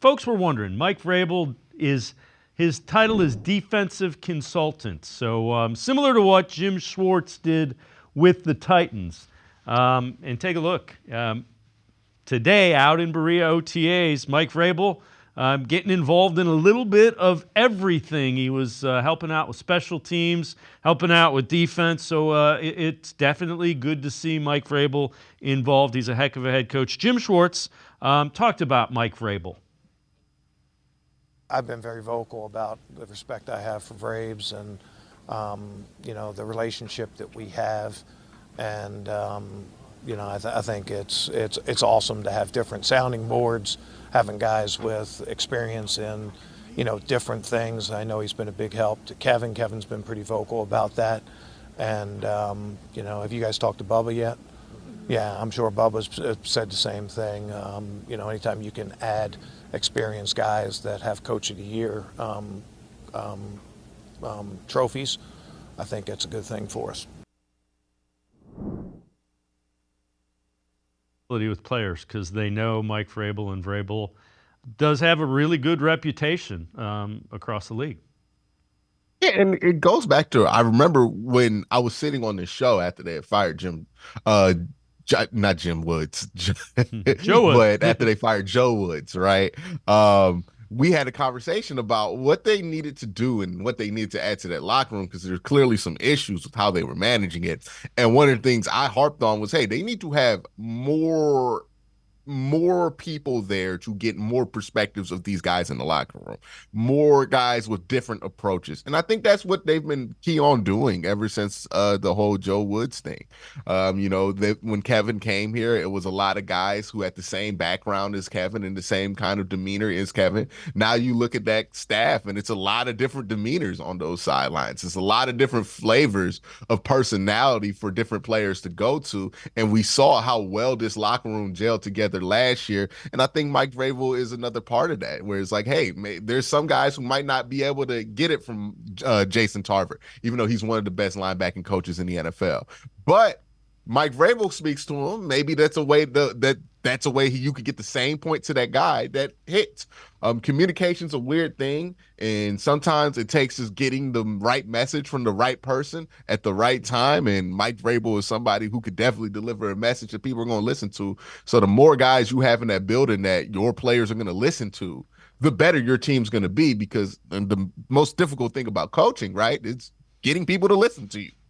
folks were wondering, Mike Vrabel his title is defensive consultant. So similar to what Jim Schwartz did with the Titans. And take a look. Today, out in Berea OTAs, Mike Vrabel getting involved in a little bit of everything. He was helping out with special teams, helping out with defense. So it's definitely good to see Mike Vrabel involved. He's a heck of a head coach. Jim Schwartz talked about Mike Vrabel. I've been very vocal about the respect I have for Vrabes and, the relationship that we have. And, I think it's awesome to have different sounding boards, having guys with experience in, different things. I know he's been a big help to Kevin. Kevin's been pretty vocal about that. And, have you guys talked to Bubba yet? Yeah, I'm sure Bubba's said the same thing. Anytime you can add experienced guys that have Coach of the Year trophies, I think it's a good thing for us. With players, because they know Mike Vrabel, and Vrabel does have a really good reputation across the league. Yeah, and it goes back to, I remember when I was sitting on this show after they had fired Jim, not Jim Woods, Joe Woods. but after they fired Joe Woods, right? We had a conversation about what they needed to do and what they needed to add to that locker room, because there's clearly some issues with how they were managing it. And one of the things I harped on was, hey, they need to have more people there to get more perspectives of these guys in the locker room, more guys with different approaches. And I think that's what they've been key on doing ever since the whole Joe Woods thing. When Kevin came here, it was a lot of guys who had the same background as Kevin and the same kind of demeanor as Kevin. Now you look at that staff and it's a lot of different demeanors on those sidelines. It's a lot of different flavors of personality for different players to go to. And we saw how well this locker room gelled together last year, and I think Mike Vrabel is another part of that, where it's like, hey, there's some guys who might not be able to get it from Jason Tarver, even though he's one of the best linebacking coaches in the NFL. But Mike Vrabel speaks to him. Maybe that's a way that's a way you could get the same point to that guy that hits. Communication's a weird thing, and sometimes it takes us getting the right message from the right person at the right time, and Mike Vrabel is somebody who could definitely deliver a message that people are going to listen to. So the more guys you have in that building that your players are going to listen to, the better your team's going to be, because the most difficult thing about coaching, right, is getting people to listen to you.